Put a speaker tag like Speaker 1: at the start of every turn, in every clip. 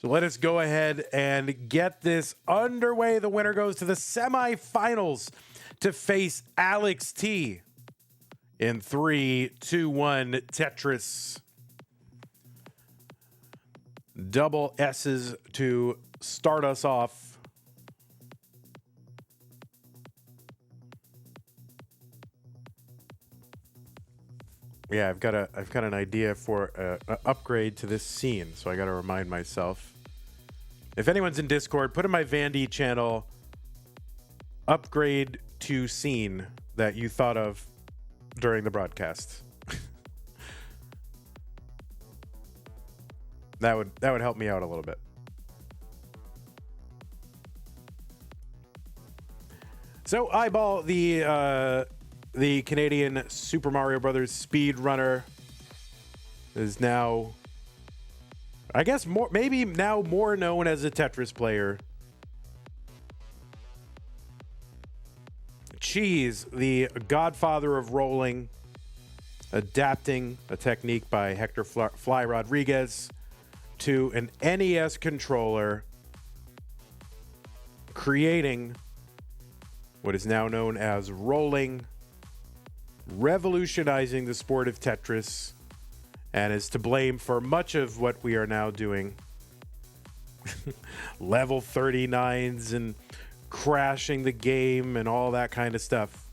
Speaker 1: So let us go ahead and get this underway. The winner goes to the semifinals to face Alex T in 3, 2, 1 Tetris. Double S's to start us off. Yeah, I've got an idea for an upgrade to this scene, so I got to remind myself. If anyone's in Discord, put in my Vandy channel upgrade to scene that you thought of during the broadcast. That would help me out a little bit. So iBall, the Canadian Super Mario Brothers speedrunner, is now, I guess, maybe now more known as a Tetris player. Cheez, the godfather of rolling, adapting a technique by Hector Fly Rodriguez to an NES controller, creating what is now known as rolling, revolutionizing the sport of Tetris, and is to blame for much of what we are now doing. Level 39s and crashing the game and all that kind of stuff.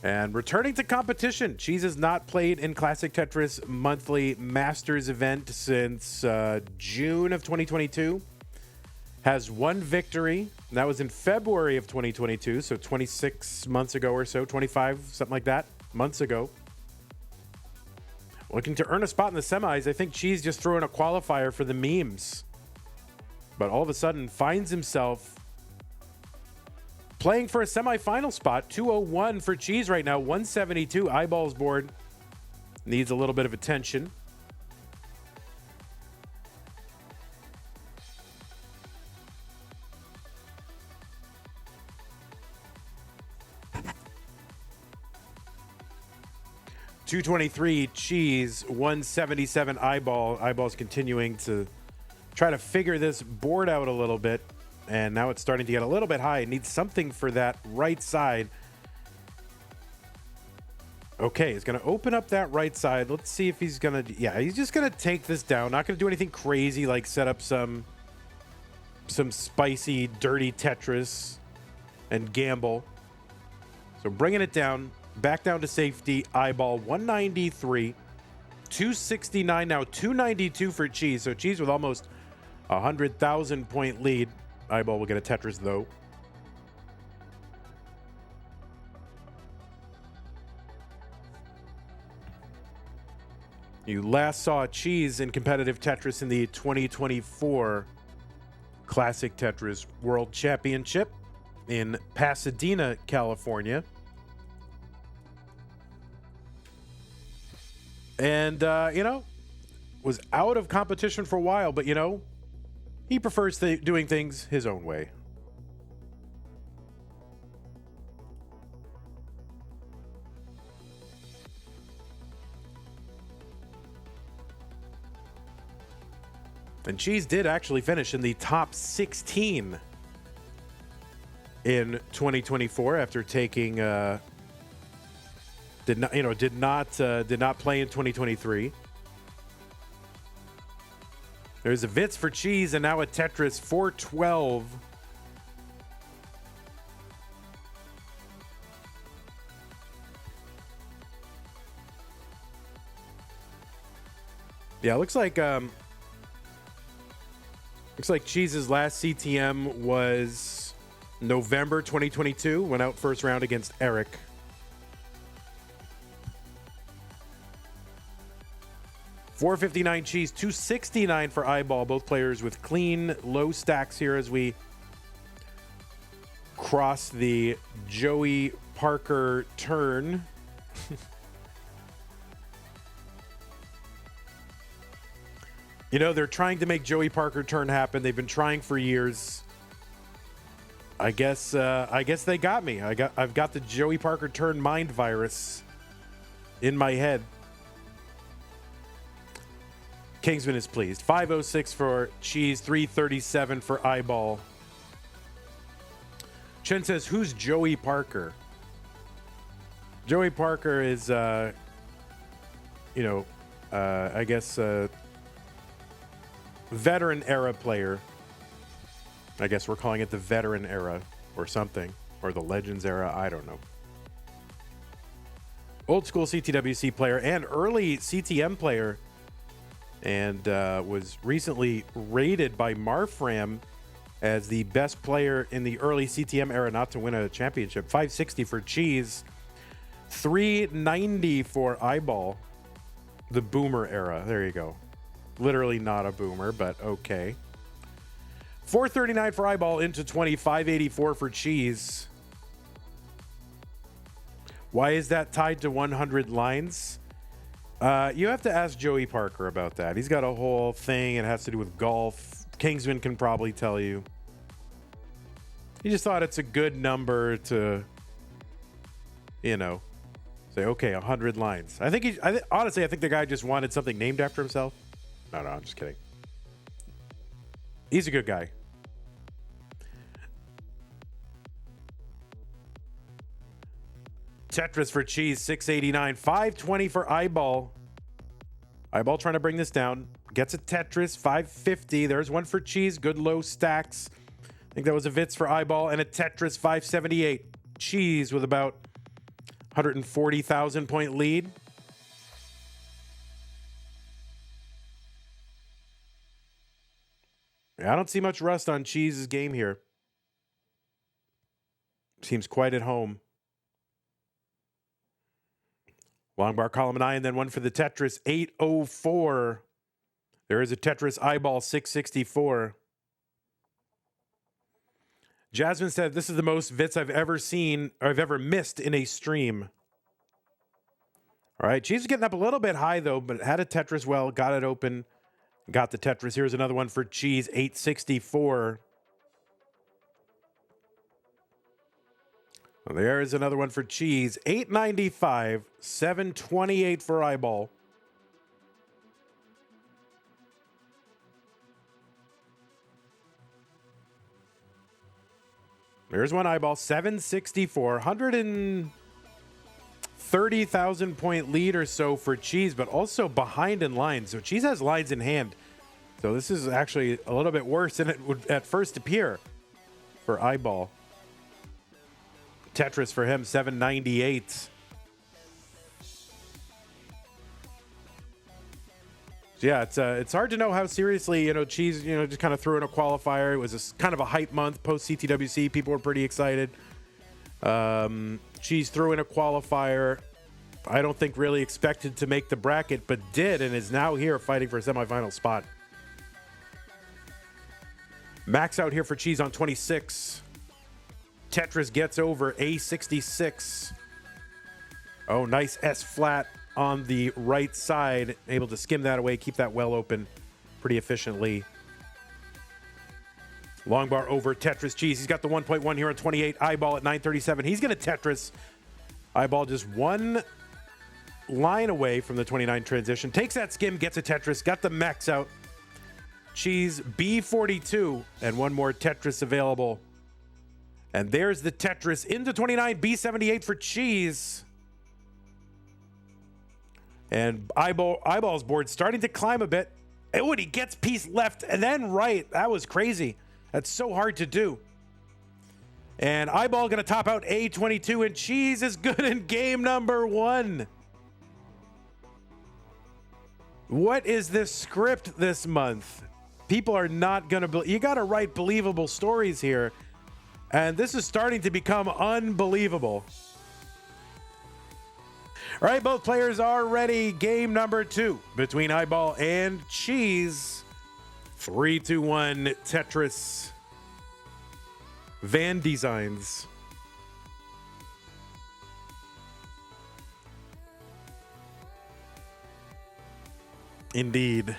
Speaker 1: And returning to competition, Cheez has not played in Classic Tetris Monthly Masters event since June of 2022. Has one victory, and that was in February of 2022, so 26 months ago or so, 25, something like that, months ago. Looking to earn a spot in the semis. I think Cheez just threw in a qualifier for the memes. But all of a sudden finds himself playing for a semifinal spot. 201 for Cheez right now, 172. iBall's board needs a little bit of attention. $223 Cheez, 177 iBall. iBall's continuing to try to figure this board out a little bit, and now it's starting to get a little bit high. It needs something for that right side. Okay, he's going to open up that right side. Let's see if he's going to... Yeah, he's just going to take this down. Not going to do anything crazy like set up some spicy, dirty Tetris and gamble. So bringing it down. Back down to safety. iBall 193, 269 now, 292 for Cheez. So Cheez with almost 100,000 point lead. iBall will get a Tetris though. You last saw Cheez in competitive Tetris in the 2024 Classic Tetris World Championship in Pasadena, California. And, was out of competition for a while, but, he prefers doing things his own way. And Cheez did actually finish in the top 16 in 2024 after taking... Did not play in 2023. There's a Vitz for Cheez and now a Tetris 412. Yeah, looks like Cheez's last CTM was November 2022. Went out first round against Eric. $459 Cheez, $269 for iBall. Both players with clean, low stacks here as we cross the Joey Parker turn. They're trying to make Joey Parker turn happen. They've been trying for years. I guess they got me. I've got the Joey Parker turn mind virus in my head. Kingsman is pleased. 506 for Cheese, 337 for iBall. Chen says, who's Joey Parker? Joey Parker is, I guess, veteran era player. I guess we're calling it the veteran era or something, or the Legends era. I don't know. Old school CTWC player and early CTM player, and was recently rated by Marfram as the best player in the early CTM era not to win a championship. 560 for Cheese, 390 for iBall, the boomer era. There you go. Literally not a boomer, but okay. 439 for iBall into 20, 584 for Cheese. Why is that tied to 100 lines? You have to ask Joey Parker about that. He's got a whole thing. It has to do with golf. Kingsman can probably tell you. He just thought it's a good number to, say, okay, 100 lines. Honestly, I think the guy just wanted something named after himself. No, I'm just kidding. He's a good guy. Tetris for Cheese, 689. 520 for iBall. iBall trying to bring this down. Gets a Tetris, 550. There's one for Cheese. Good low stacks. I think that was a Vitz for iBall. And a Tetris, 578. Cheese with about 140,000 point lead. I don't see much rust on Cheese's game here. Seems quite at home. Long bar column and I, and then one for the Tetris, 804. There is a Tetris iBall, 664. Jasmine said, this is the most Vitz I've ever seen, or I've ever missed in a stream. All right, Cheese is getting up a little bit high, though, but had a Tetris well, got it open, got the Tetris. Here's another one for Cheese, 864. Well, there is another one for Cheese, 895, 728 for iBall. There's one iBall, 764, 130,000 point lead or so for Cheese, but also behind in lines. So Cheese has lines in hand. So this is actually a little bit worse than it would at first appear for iBall. Tetris for him, 798. Yeah, it's hard to know how seriously, Cheese, just kind of threw in a qualifier. It was kind of a hype month post CTWC. People were pretty excited. Cheese threw in a qualifier. I don't think really expected to make the bracket, but did, and is now here fighting for a semifinal spot. Max out here for Cheese on 26. Tetris gets over A66. Oh, nice S flat on the right side. Able to skim that away, keep that well open pretty efficiently. Long bar over Tetris. Cheese. He's got the 1.1 here on 28. iBall at 937. He's going to Tetris. iBall just one line away from the 29 transition. Takes that skim, gets a Tetris, got the max out. Cheese B42, and one more Tetris available. And there's the Tetris into 29, B78 for Cheese. And iBall's board starting to climb a bit. Oh, and he gets piece left and then right. That was crazy. That's so hard to do. And iBall going to top out A22, and Cheese is good in game number 1. What is this script this month? People are not going to believe. You got to write believable stories here. And this is starting to become unbelievable. All right, both players are ready. Game number 2 between iBall and Cheese. 3-2-1 Tetris. Van Designs. Indeed.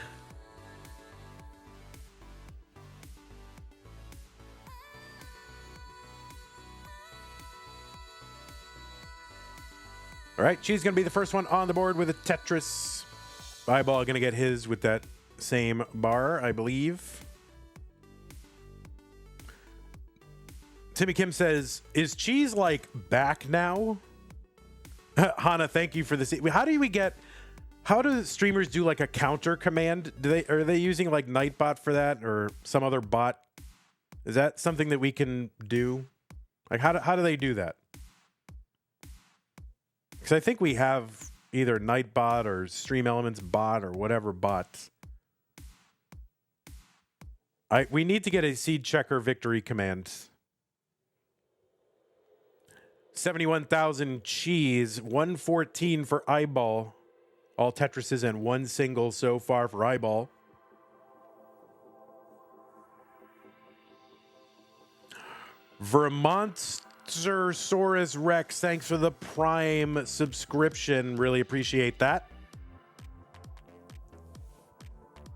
Speaker 1: All right, Cheese going to be the first one on the board with a Tetris. iBall going to get his with that same bar, I believe. Timmy Kim says, is Cheez like back now? Hana, thank you for this. How do streamers do like a counter command? Are they using like Nightbot for that or some other bot? Is that something that we can do? Like how do they do that? Because I think we have either Nightbot or Stream Elements bot or whatever bot. We need to get a seed checker victory command. 71,000 Cheez, 114 for iBall. All Tetrises and one single so far for iBall. Vermontsaurus Rex, thanks for the Prime subscription. Really appreciate that.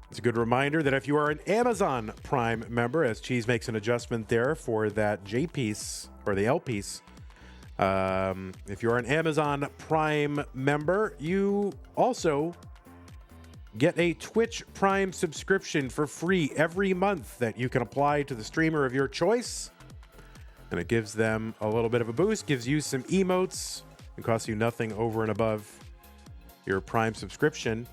Speaker 1: It's a good reminder that if you are an Amazon Prime member, as Cheez makes an adjustment there for that J piece or the L piece. If you're an Amazon Prime member, you also get a Twitch Prime subscription for free every month that you can apply to the streamer of your choice. And it gives them a little bit of a boost, gives you some emotes. It costs you nothing over and above your Prime subscription.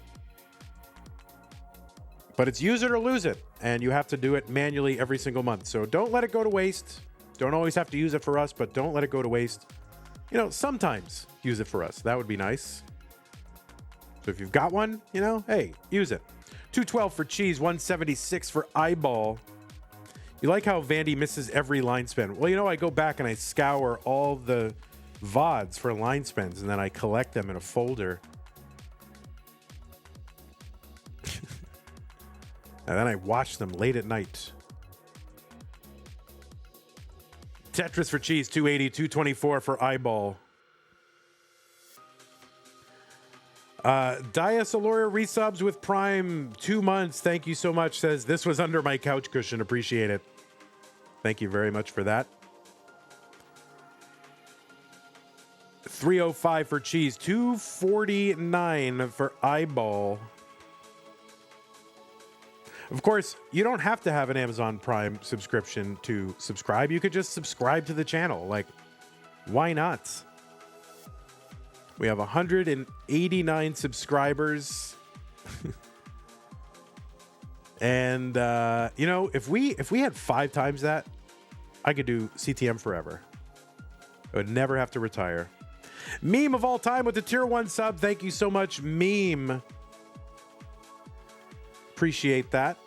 Speaker 1: But it's use it or lose it, and you have to do it manually every single month. So don't let it go to waste. Don't always have to use it for us, but don't let it go to waste. You know, sometimes use it for us. That would be nice. So if you've got one, you know, hey, use it. 212 for Cheez, 176 for iBall. You like how Vandy misses every line spin? Well, you know, I go back and I scour all the VODs for line spins, and then I collect them in a folder. And then I watch them late at night. Tetris for Cheez, 280, 224 for iBall. Diasaloria resubs with Prime 2 months. Thank you so much. Says, this was under my couch cushion. Appreciate it. Thank you very much for that. 305 for Cheez, 249 for iBall. Of course, you don't have to have an Amazon Prime subscription to subscribe. You could just subscribe to the channel. Like, why not? We have 189 subscribers. And, you know, if we had 5 times that, I could do CTM forever. I would never have to retire. Meme of all time with the tier 1 sub. Thank you so much, Meme. Appreciate that.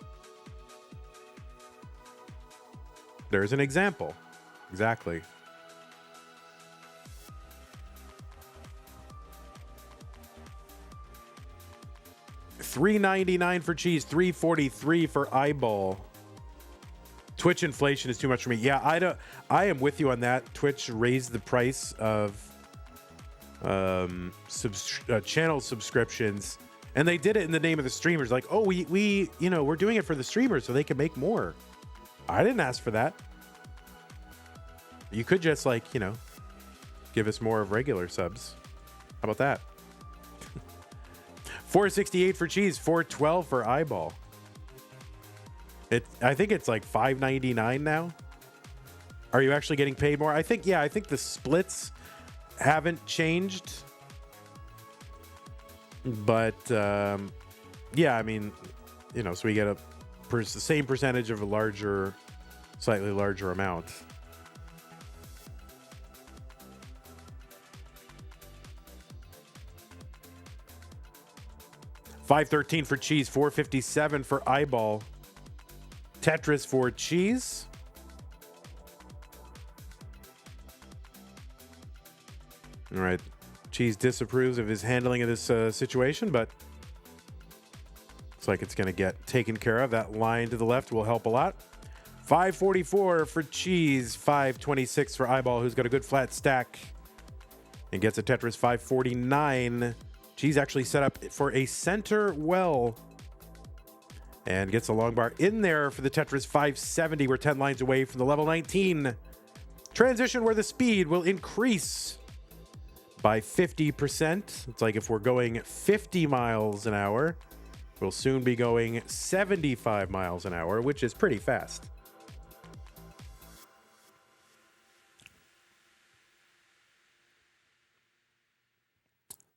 Speaker 1: There's an example. Exactly. $3.99 for Cheez, $3.43 for iBall. Twitch inflation is too much for me. Yeah, I am with you on that. Twitch raised the price of channel subscriptions, and they did it in the name of the streamers. Like, oh, we you know, we're doing it for the streamers so they can make more. I didn't ask for that. You could just, like, you know, give us more of regular subs. How about that? 468 for Cheez, 412 for iBall. I think it's like $5.99 now. Are you actually getting paid more? I think the splits haven't changed. But yeah, I mean, you know, so we get the same percentage of a slightly larger amount. $5.13 for Cheez, $4.57 for iBall. Tetris for Cheez. All right. Cheez disapproves of his handling of this situation, but looks like it's going to get taken care of. That line to the left will help a lot. $5.44 for Cheez, $5.26 for iBall, who's got a good flat stack and gets a Tetris. $5.49. Cheez actually set up for a center well and gets a long bar in there for the Tetris. $5.70. We're 10 lines away from the level 19 transition where the speed will increase by 50%. It's like if we're going 50 miles an hour, will soon be going 75 miles an hour, which is pretty fast.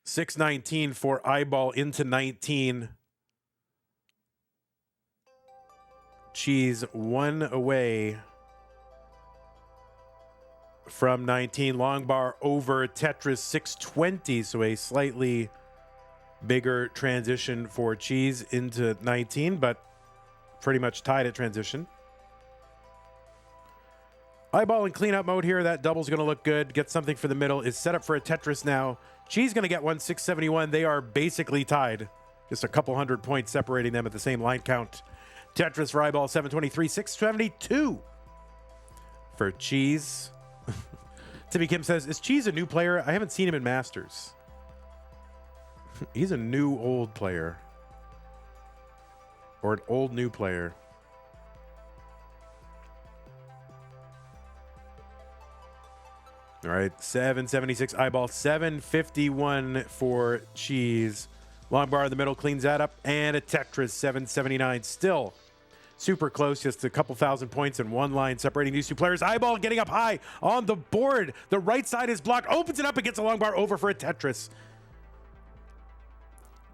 Speaker 1: $6.19 for iBall into 19. Cheez one away from 19. Long bar over Tetris $6.20, so a slightly bigger transition for Cheez into 19, but pretty much tied at transition. iBall in cleanup mode here. That double's going to look good. Get something for the middle. Is set up for a Tetris now. Cheez going to get one, 671. They are basically tied. Just a couple hundred points separating them at the same line count. Tetris for iBall, 723, 672 for Cheez. Timmy Kim says, is Cheez a new player? I haven't seen him in Masters. He's a new old player. Or an old new player. All right, 776 iBall, 751 for Cheez. Long bar in the middle cleans that up, and a Tetris, 779. Still super close, just a couple thousand points in one line separating these two players. iBall getting up high on the board. The right side is blocked, opens it up and gets a long bar over for a Tetris.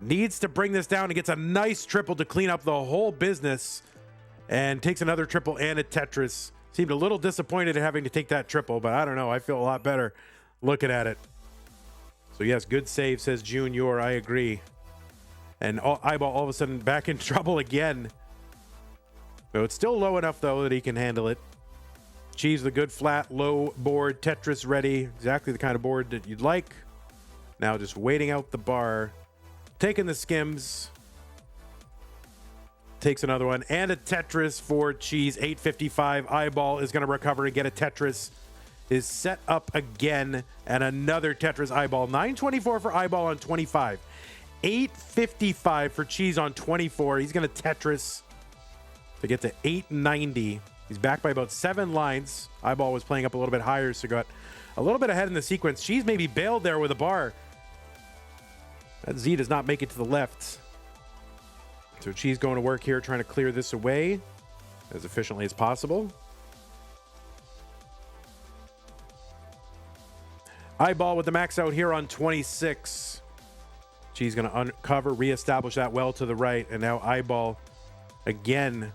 Speaker 1: Needs to bring this down and gets a nice triple to clean up the whole business, and takes another triple and a Tetris. Seemed a little disappointed at having to take that triple, but I don't know. I feel a lot better looking at it. So yes, good save, says Junior. I agree. And iBall all of a sudden back in trouble again. So it's still low enough, though, that he can handle it. Cheez, the good flat, low board. Tetris ready. Exactly the kind of board that you'd like. Now just waiting out the bar. Taking the skims. Takes another one. And a Tetris for Cheez. 855. iBall is going to recover and get a Tetris. Is set up again. And another Tetris iBall. 924 for iBall on 25. 855 for Cheez on 24. He's going to Tetris to get to 890. He's back by about 7 lines. iBall was playing up a little bit higher, so got a little bit ahead in the sequence. Cheez maybe bailed there with a bar. That Z does not make it to the left. So Cheez going to work here, trying to clear this away as efficiently as possible. iBall with the max out here on 26. Cheez going to uncover, reestablish that well to the right, and now iBall again,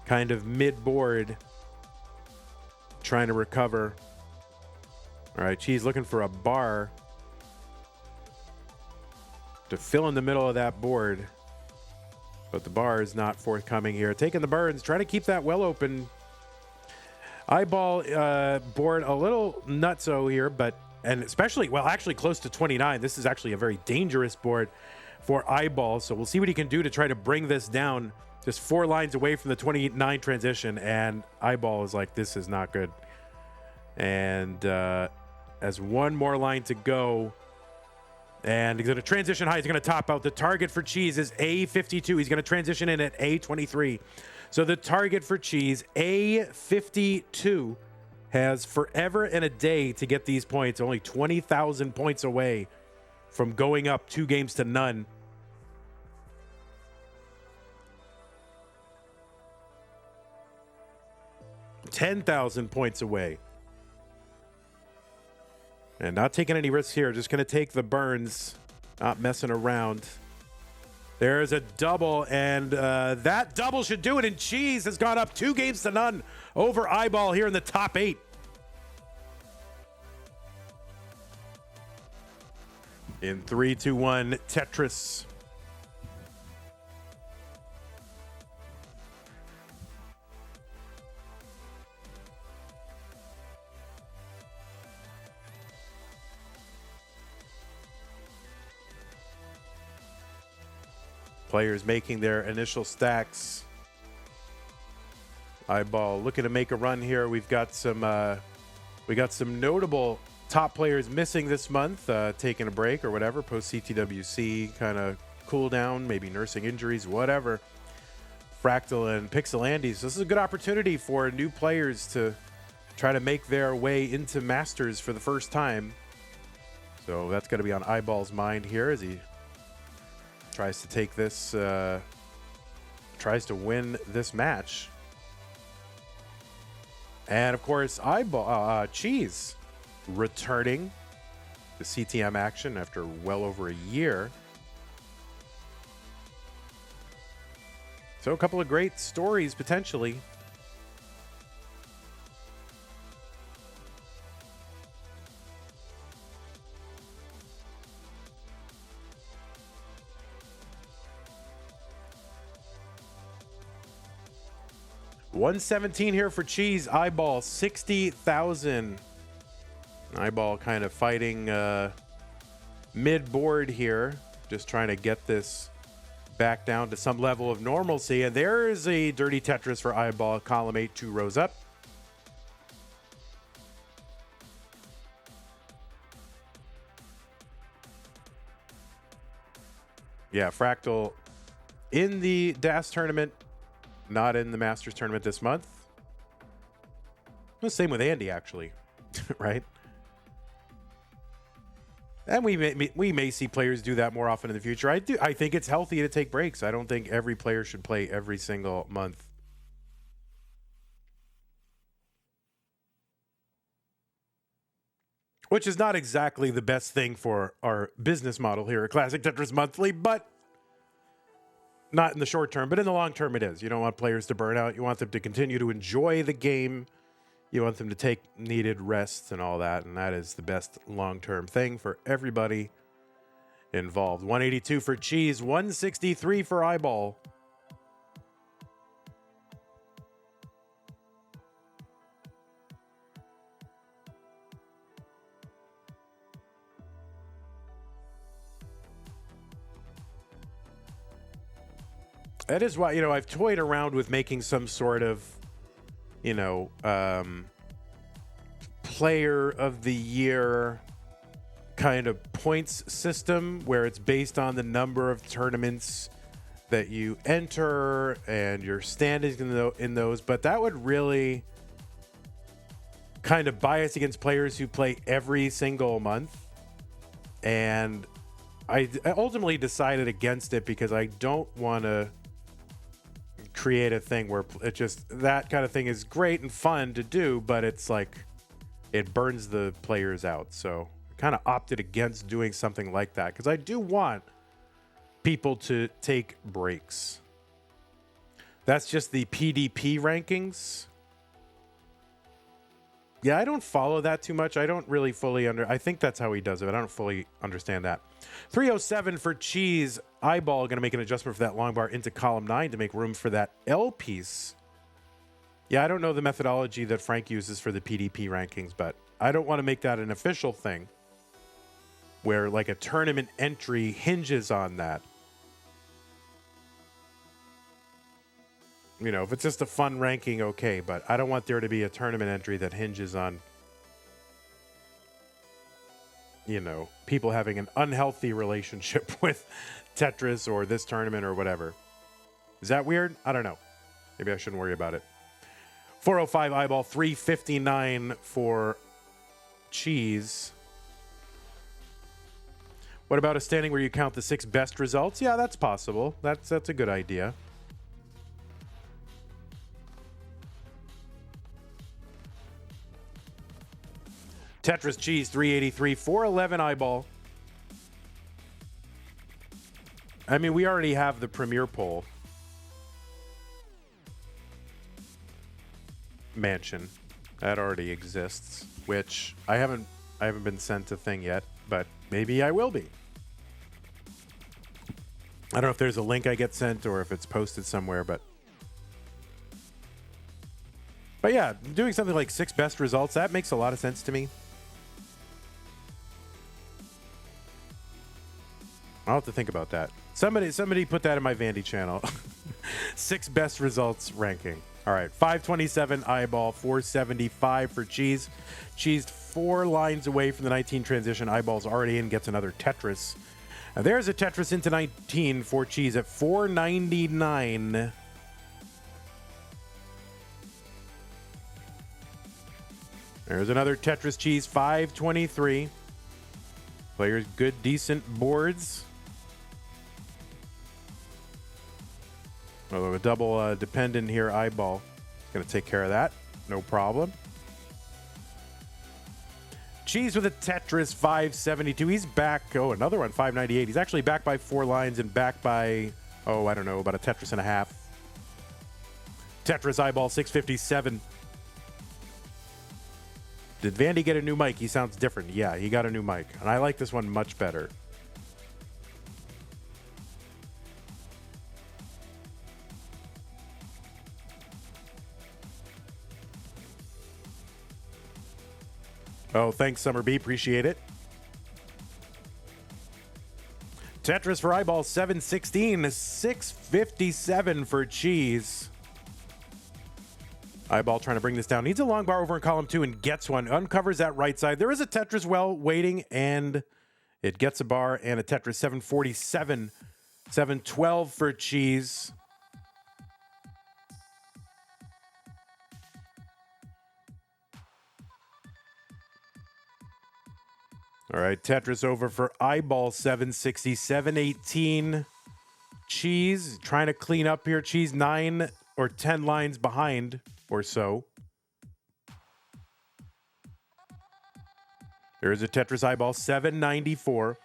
Speaker 1: kind of mid-board, trying to recover. All right, Cheez looking for a bar to fill in the middle of that board, but the bar is not forthcoming here. Taking the burns, trying to keep that well open. iBall board a little nutso here, but and especially, well, actually close to 29. This is actually a very dangerous board for iBall, so we'll see what he can do to try to bring this down. Just 4 lines away from the 29 transition, and iBall is like, this is not good. And as one more line to go, and he's going to transition high. He's going to top out. The target for Cheez is A52. He's going to transition in at A23. So the target for Cheez, A52, has forever and a day to get these points. Only 20,000 points away from going up 2 games to none. $10,000 points away. And not taking any risks here. Just going to take the burns. Not messing around. There's a double, and that double should do it. And Cheez has gone up 2 games to none over iBall here in the top 8. In 3, 2, 1, Tetris. Players making their initial stacks. iBall looking to make a run here. We got some notable top players missing this month, taking a break or whatever, post CTWC kind of cool down, maybe nursing injuries, whatever. Fractal and Pixelandy. So this is a good opportunity for new players to try to make their way into Masters for the first time. So that's going to be on iBall's mind here as he Tries to take this, tries to win this match. And of course, iBall, Cheez returning to CTM action after well over a year. So a couple of great stories potentially. $117 here for Cheez. iBall 60,000. iBall kind of fighting mid-board here, just trying to get this back down to some level of normalcy. And there is a dirty Tetris for iBall, column 8, 2 rows up. Yeah, Fractal in the DAS tournament, not in the Masters tournament this month. The same with Andy, actually, right? And we may see players do that more often in the future. I think it's healthy to take breaks. I don't think every player should play every single month. Which is not exactly the best thing for our business model here at Classic Tetris Monthly, but not in the short term, but in the long term it is. You don't want players to burn out. You want them to continue to enjoy the game. You want them to take needed rests and all that, and that is the best long-term thing for everybody involved. 182 for Cheez, 163 for iBall. That is why, I've toyed around with making some sort of, player of the year kind of points system where it's based on the number of tournaments that you enter and your standings in those. But that would really kind of bias against players who play every single month. And I ultimately decided against it because I don't want to create a thing where it just, that kind of thing is great and fun to do, but it's like it burns the players out. So I kind of opted against doing something like that because I do want people to take breaks. That's just the PDP rankings. Yeah, I don't follow that too much. I don't really fully I think that's how he does it. I don't fully understand that. 307 for Cheez. iBall going to make an adjustment for that long bar into column 9 to make room for that L piece. Yeah, I don't know the methodology that Frank uses for the PDP rankings, but I don't want to make that an official thing where like a tournament entry hinges on that. If it's just a fun ranking, okay, but I don't want there to be a tournament entry that hinges on, people having an unhealthy relationship with Tetris or this tournament or whatever. Is that weird? I don't know. Maybe I shouldn't worry about it. 405 iBall, 359 for Cheez. What about a standing where you count the 6 best results? Yeah, that's possible. That's a good idea. Tetris Cheez, 383, 411 iBall. I mean, we already have the Premier Poll mansion that already exists, which I haven't been sent a thing yet, but maybe I will be. I don't know if there's a link I get sent or if it's posted somewhere, but yeah, doing something like 6 best results, that makes a lot of sense to me. I'll have to think about that. Somebody put that in my Vandy channel. 6 best results ranking. All right, 527 iBall, 475 for Cheez. Cheez 4 lines away from the 19 transition. iBall's already in, gets another Tetris. And there's a Tetris into 19 for Cheez at 499. There's another Tetris Cheez, 523. Players good, decent boards. Oh, a double dependent here, iBall. Gonna take care of that. No problem. Cheez with a Tetris 572. He's back. Oh, another one, 598. He's actually back by 4 lines and back by, oh, I don't know, about a Tetris and a half. Tetris iBall 657. Did Vandy get a new mic? He sounds different. Yeah, he got a new mic. And I like this one much better. Oh, thanks, Summer B. Appreciate it. Tetris for iBall 716. 657 for Cheez. iBall trying to bring this down. Needs a long bar over in column 2 and gets one. Uncovers that right side. There is a Tetris well waiting, and it gets a bar and a Tetris 747. 712 for Cheez. All right, Tetris over for iBall 760, 718. Cheez trying to clean up here. Cheez 9 or 10 lines behind or so. There's a Tetris iBall 794.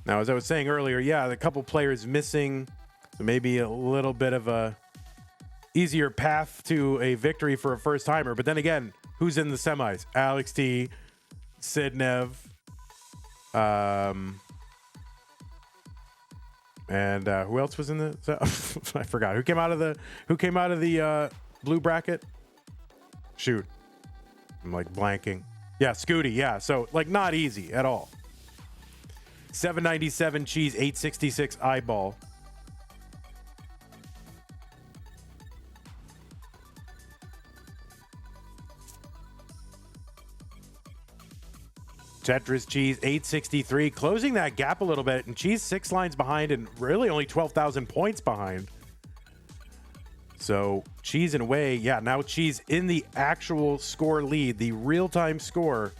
Speaker 1: Now, as I was saying earlier, yeah, a couple players missing. So maybe a little bit of a easier path to a victory for a first timer. But then again, who's in the semis? Alex T, Sidnev, and who else was in the? I forgot who came out of the blue bracket. Shoot, I'm like blanking. Yeah, Scooty. Yeah, so like not easy at all. 797 Cheez, 866 iBall. Tetris Cheez 863, closing that gap a little bit, and Cheez 6 lines behind and really only 12,000 points behind. So Cheez in a way, yeah, now Cheez in the actual score lead, the real-time score.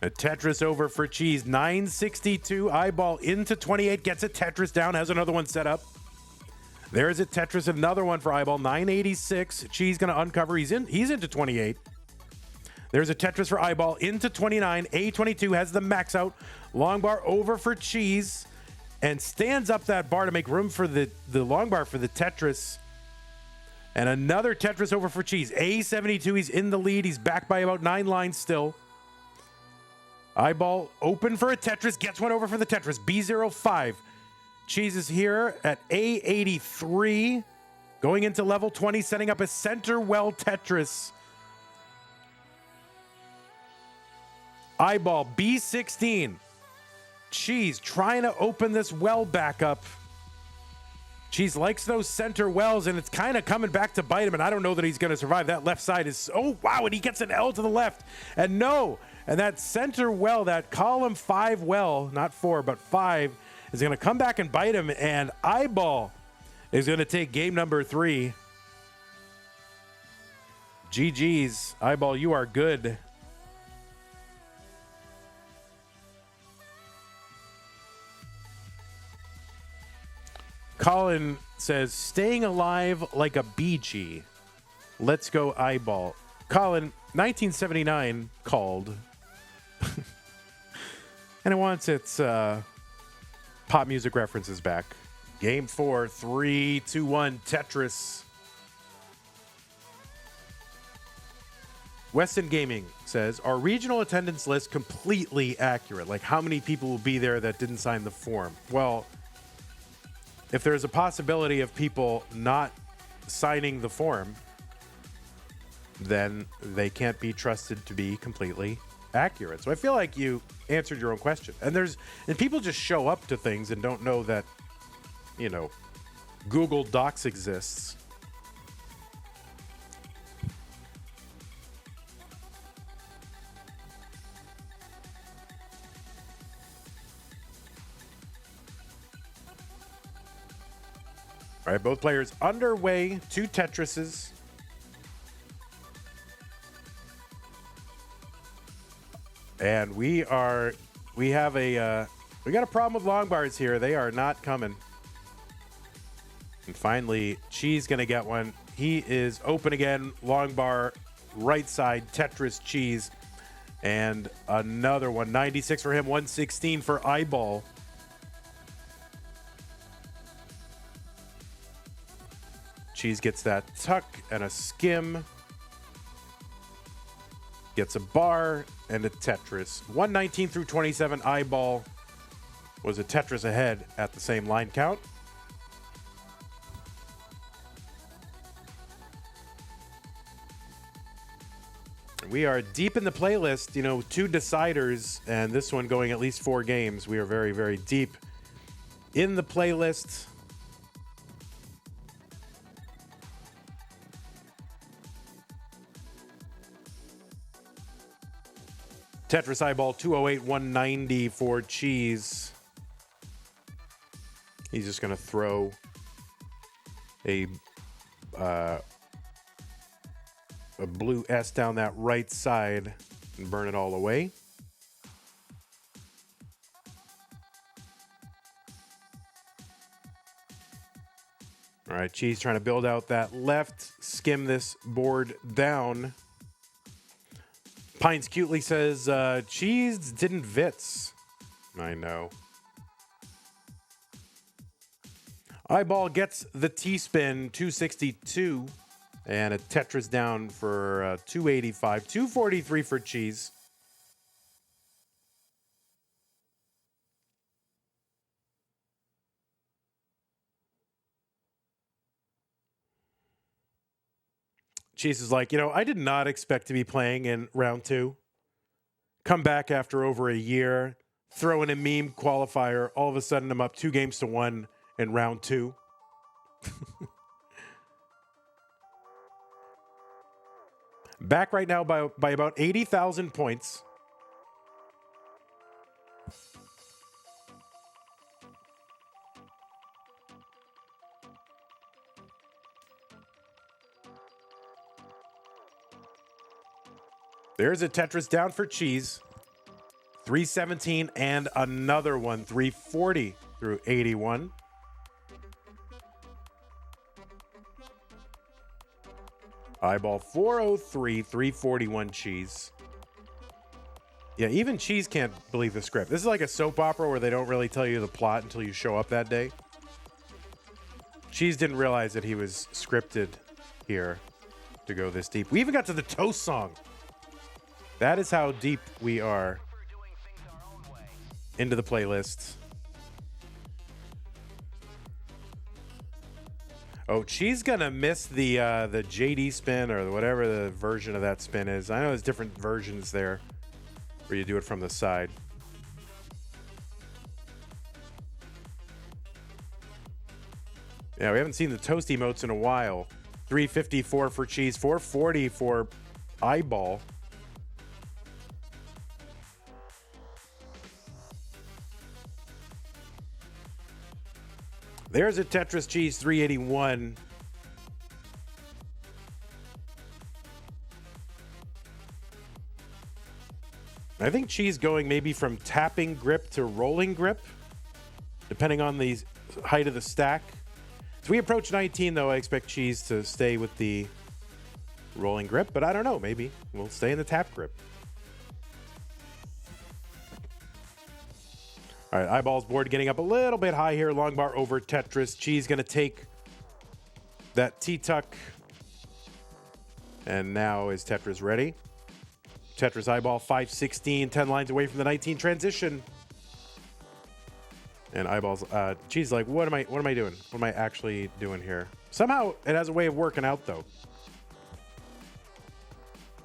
Speaker 1: A Tetris over for Cheez, 962, iBall into 28, gets a Tetris down, has another one set up. There's a Tetris, another one for iBall, 986. Cheez gonna uncover. He's into 28. There's a Tetris for iBall into 29. A22 has the max out. Long bar over for Cheez and stands up that bar to make room for the long bar for the Tetris. And another Tetris over for Cheez. A72, he's in the lead. He's back by about 9 lines still. iBall open for a Tetris, gets one over for the Tetris. B05. Cheez is here at A83, going into level 20, setting up a center well Tetris. iBall B16. Cheez trying to open this well back up. Cheez likes those center wells, and it's kind of coming back to bite him, and I don't know that he's going to survive. That left side is, oh, wow, and he gets an L to the left. And no, and that center well, that column 5 well, not 4, but 5, is going to come back and bite him, and iBall is going to take game number 3. GG's. iBall, you are good. Colin says, staying alive like a BG. Let's go iBall. Colin, 1979 called. And it wants its pop music references back. Game 4, 3, 2, 1, Tetris. Weston Gaming says, are regional attendance lists completely accurate? Like how many people will be there that didn't sign the form? Well, if there's a possibility of people not signing the form, then they can't be trusted to be completely accurate. So I feel like you answered your own question. And people just show up to things and don't know that, you know, Google Docs exists. All right, both players underway. 2 Tetrises. And we got a problem with long bars here. They are not coming. And finally, Cheez gonna get one. He is open again. Long bar, right side, Tetris Cheez. And another one. 96 for him, 116 for iBall. Cheez gets that tuck and a skim. Gets a bar and a Tetris. 119 through 27. iBall was a Tetris ahead at the same line count. We are deep in the playlist, 2 deciders, and this one going at least 4 games. We are very, very deep in the playlist. Tetris iBall 208, 190 for Cheez. He's just going to throw a blue S down that right side and burn it all away. All right, Cheez trying to build out that left, skim this board down. Pines cutely says, Cheez didn't Vitz. I know. iBall gets the T-spin, 262. And a Tetris down for 285. 243 for Cheez. Cheez is like, I did not expect to be playing in round 2. Come back after over a year, throw in a meme qualifier. All of a sudden, I'm up 2-1 in round 2. Back right now by about 80,000 points. There's a Tetris down for Cheez. 317 and another one. 340 through 81. iBall 403, 341 Cheez. Yeah, even Cheez can't believe the script. This is like a soap opera where they don't really tell you the plot until you show up that day. Cheez didn't realize that he was scripted here to go this deep. We even got to the Toast song. That is how deep we are into the playlist. Oh, Cheez gonna miss the JD spin or whatever the version of that spin is. I know there's different versions there where you do it from the side. Yeah, we haven't seen the toast emotes in a while. 354 for Cheez, 440 for iBall. There's a Tetris Cheez 381. I think Cheez going maybe from tapping grip to rolling grip, depending on the height of the stack. As we approach 19, though, I expect Cheez to stay with the rolling grip, but I don't know. Maybe we'll stay in the tap grip. All right, iBall's board getting up a little bit high here. Long bar over Tetris. Cheez going to take that T-tuck. And now is Tetris ready? Tetris iBall 516, 10 lines away from the 19 transition. And iBall's Cheez like, what am I doing? What am I actually doing here? Somehow it has a way of working out though.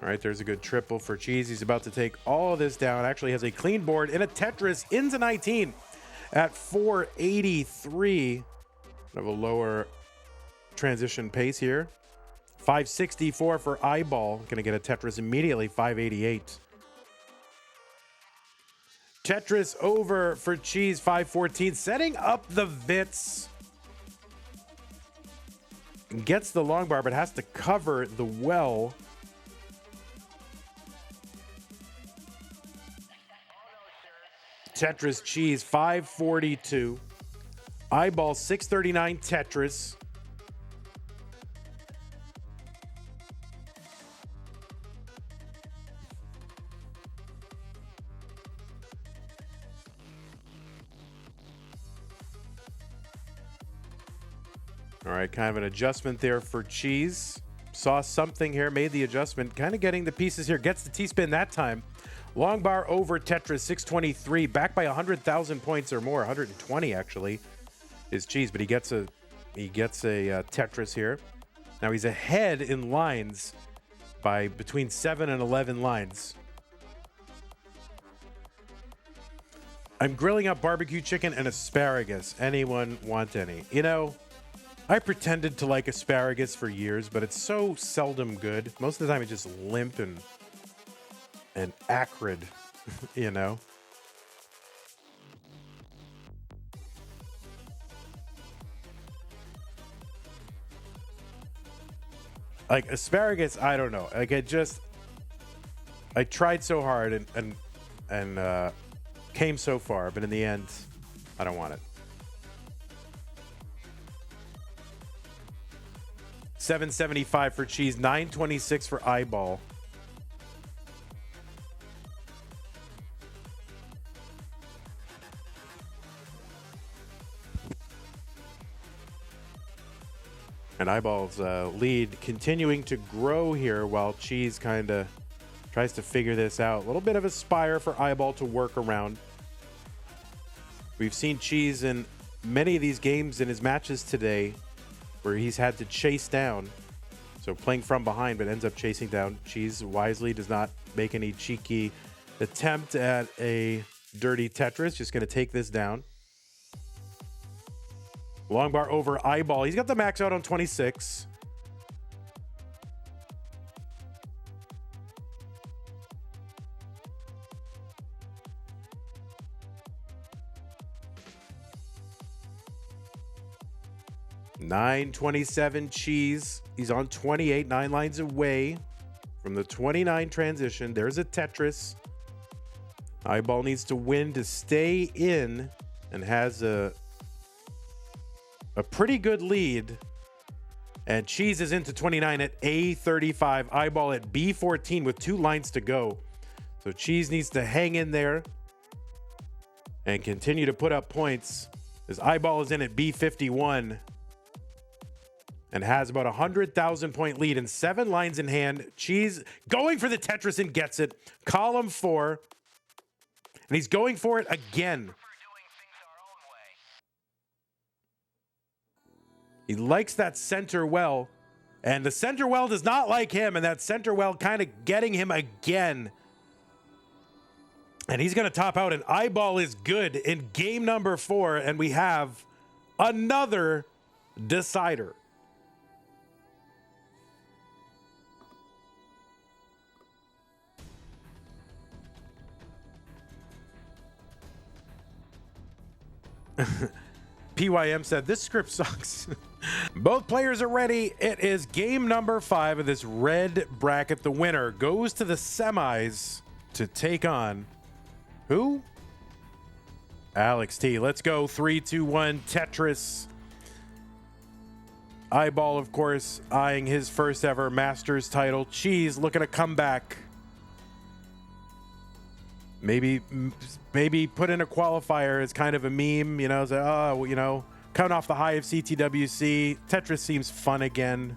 Speaker 1: All right, there's a good triple for Cheez. He's about to take all of this down. Actually has a clean board and a Tetris into 19 at 483. Have a lower transition pace here. 564 for iBall. Gonna get a Tetris immediately, 588. Tetris over for Cheez, 514. Setting up the Vitz. Gets the long bar, but has to cover the well. Tetris Cheese 542. iBall 639 Tetris. All right, kind of an adjustment there for Cheese. Saw something here, made the adjustment, kind of getting the pieces here. Gets the T-spin that time. Long bar over Tetris 623, back by 100,000 points or more, 120 actually, is Cheese, but he gets a Tetris here. Now he's ahead in lines by between 7 and 11 lines. I'm grilling up barbecue chicken and asparagus. Anyone want any? You know, I pretended to like asparagus for years, but it's so seldom good. Most of the time it's just limp and acrid, you know? Like asparagus, I don't know. Like I tried so hard and came so far, but in the end, I don't want it. 775 for Cheese, 926 for iBall. And iBall's lead continuing to grow here while Cheese kind of tries to figure this out. A little bit of a spire for iBall to work around. We've seen Cheese in many of these games in his matches today where he's had to chase down. So playing from behind, but ends up chasing down. Cheese wisely does not make any cheeky attempt at a dirty Tetris. Just going to take this down. Long bar over iBall. He's got the max out on 26. $9.27 Cheese. He's on 28, 9 lines away from the 29 transition. There's a Tetris. iBall needs to win to stay in and has a pretty good lead. And Cheese is into 29 at A35. iBall at B14 with 2 lines to go. So Cheese needs to hang in there and continue to put up points as iBall is in at B51 and has about 100,000 point lead and 7 lines in hand. Cheese going for the Tetris and gets it. Column 4. And he's going for it again. He likes that center well, and the center well does not like him, and that center well kind of getting him again. And he's going to top out, and iBall is good in game number 4, and we have another decider. PYM said, this script sucks. Both players are ready. It is game number 5 of this red bracket. The winner goes to the semis to take on who? Alex T. Let's go. 3, 2, 1. Tetris. iBall, of course, eyeing his first ever Masters title. Cheese looking to come back. Maybe put in a qualifier as kind of a meme, you know, say, oh, you know, coming off the high of CTWC, Tetris seems fun again.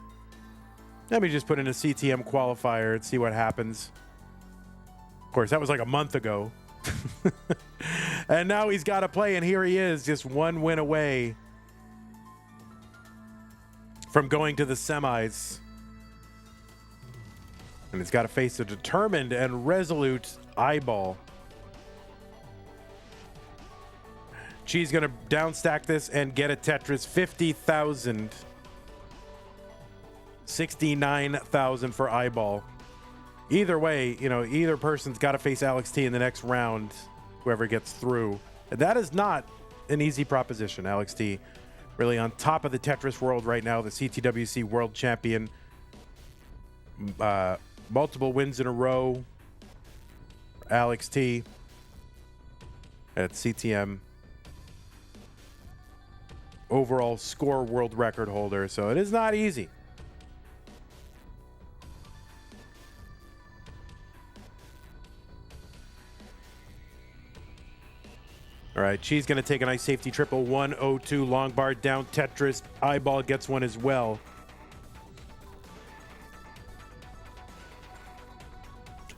Speaker 1: Let me just put in a CTM qualifier and see what happens. Of course, that was like a month ago. And now he's got to play, and here he is, just 1 win away from going to the semis. And he's got to face a determined and resolute iBall. Cheese going to downstack this and get a Tetris. 50,000. 69,000 for iBall. Either way, you know, either person's got to face Alex T in the next round, whoever gets through. And that is not an easy proposition. Alex T really on top of the Tetris world right now, the CTWC world champion. Multiple wins in a row. Alex T. at CTM overall score world record holder. So it is not easy. All right, Cheez going to take a nice safety triple. 102 long bar down Tetris. iBall gets one as well.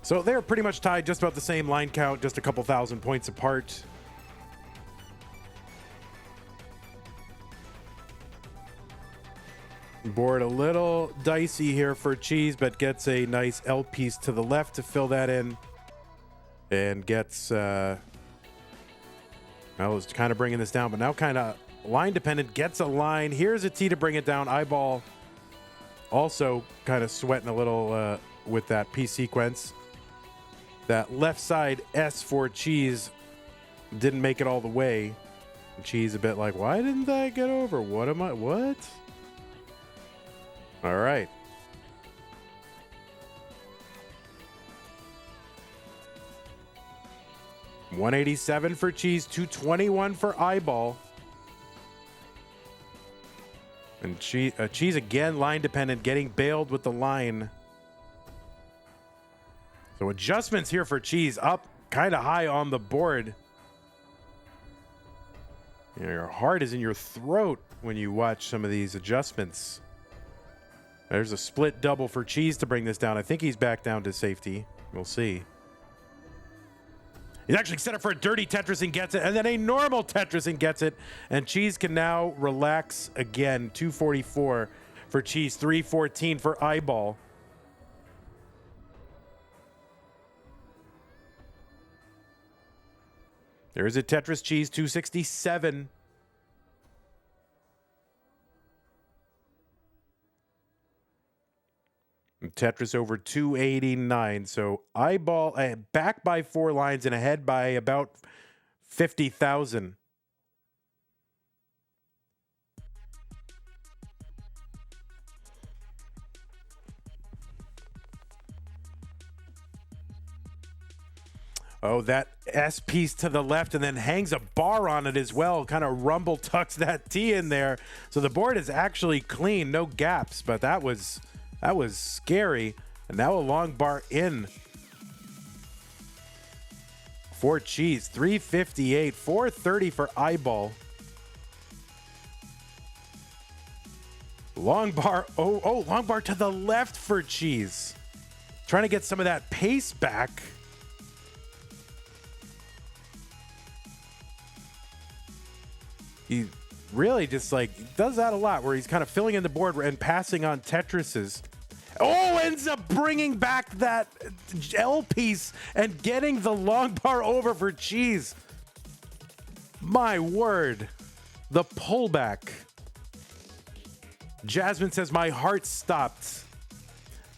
Speaker 1: So they're pretty much tied, just about the same line count, just a couple thousand points apart. Board a little dicey here for Cheez, but gets a nice L piece to the left to fill that in. And gets, I was kind of bringing this down, but now kind of line dependent. Gets a line. Here's a T to bring it down. iBall also kind of sweating a little with that P sequence. That left side S for Cheez didn't make it all the way. And Cheez a bit like, why didn't I get over? What? All right. $187 for Cheez, $221 for iBall. And Cheez again, line dependent, getting bailed with the line. So adjustments here for Cheez, up kind of high on the board. Your heart is in your throat when you watch some of these adjustments. There's a split double for Cheez to bring this down. I think he's back down to safety. We'll see. He's actually set up for a dirty Tetris and gets it, and then a normal Tetris and gets it. And Cheez can now relax again. 244 for Cheez, 314 for iBall. There's a Tetris Cheez, 267. Tetris over 289. So iBall back by 4 lines and ahead by about 50,000. Oh, that S piece to the left and then hangs a bar on it as well. Kind of rumble tucks that T in there. So the board is actually clean, no gaps, but that was scary. And now a long bar in for Cheez. 358, 430 for iBall. Long bar, long bar to the left for Cheez. Trying to get some of that pace back. He really just does that a lot, where he's kind of filling in the board and passing on Tetrises. Oh, ends up bringing back that L piece and getting the long bar over for Cheez. My word. The pullback. Jasmine says, my heart stopped.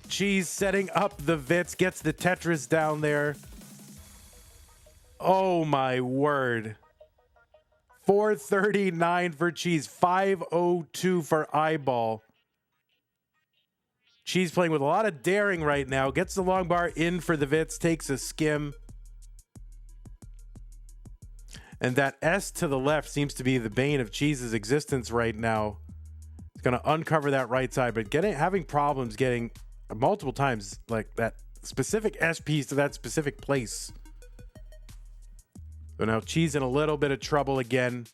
Speaker 1: Cheez setting up the Vits, gets the Tetris down there. Oh, my word. 439 for Cheez, 502 for iBall. Cheez playing with a lot of daring right now. Gets the long bar in for the Vits, takes a skim. And that S to the left seems to be the bane of Cheez's existence right now. He's going to uncover that right side, but having problems getting multiple times that specific S piece to that specific place. So now Cheez in a little bit of trouble again.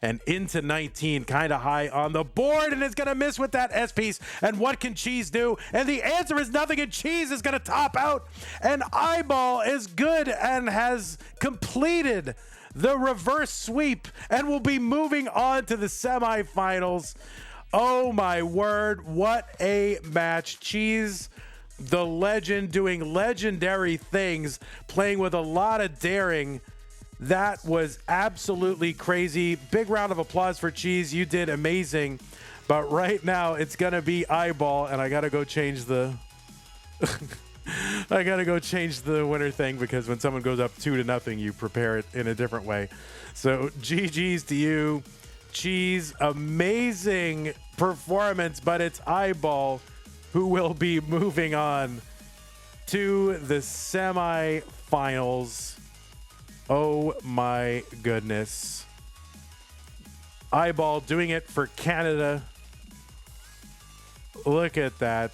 Speaker 1: And into 19, kind of high on the board, and is going to miss with that S piece. And what can Cheez do? And the answer is nothing, and Cheez is going to top out. And iBall is good and has completed the reverse sweep and will be moving on to the semifinals. Oh my word, what a match. Cheez, the legend, doing legendary things, playing with a lot of daring. That was absolutely crazy. Big round of applause for Cheez. You did amazing. But right now, it's going to be iBall, and I got to go change the... I got to go change the winner thing, because when someone goes up 2-0, you prepare it in a different way. So GG's to you. Cheez, amazing performance, but it's iBall who will be moving on to the semifinals. Oh my goodness. iBall doing it for Canada. Look at that.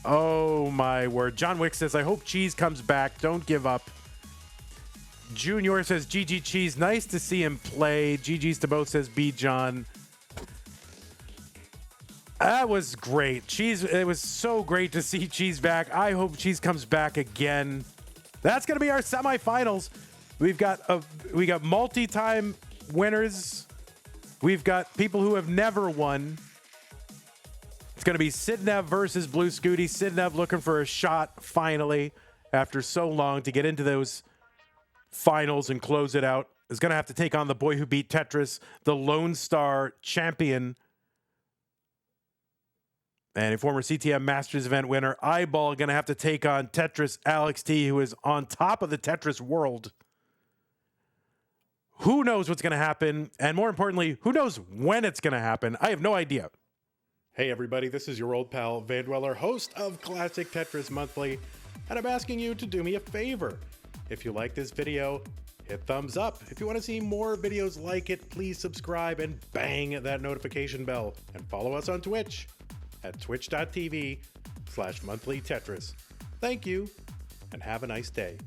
Speaker 1: Oh my word. John Wick says, I hope Cheez comes back. Don't give up. Junior says, GG Cheez. Nice to see him play. GG's to both says, B John. That was great. Cheez, it was so great to see Cheez back. I hope Cheez comes back again. That's going to be our semifinals. We've got multi-time winners. We've got people who have never won. It's going to be Sidnev versus Blue Scooty. Sidnev looking for a shot finally after so long to get into those finals and close it out. Is going to have to take on the boy who beat Tetris, the Lone Star champion, and a former CTM Masters event winner. iBall going to have to take on Tetris Alex T, who is on top of the Tetris world. Who knows what's going to happen? And more importantly, who knows when it's going to happen? I have no idea. Hey everybody, this is your old pal Vandweller, host of Classic Tetris Monthly, and I'm asking you to do me a favor. If you like this video, hit thumbs up. If you want to see more videos like it, please subscribe and bang that notification bell. And follow us on Twitch at twitch.tv/monthlytetris. Thank you, and have a nice day.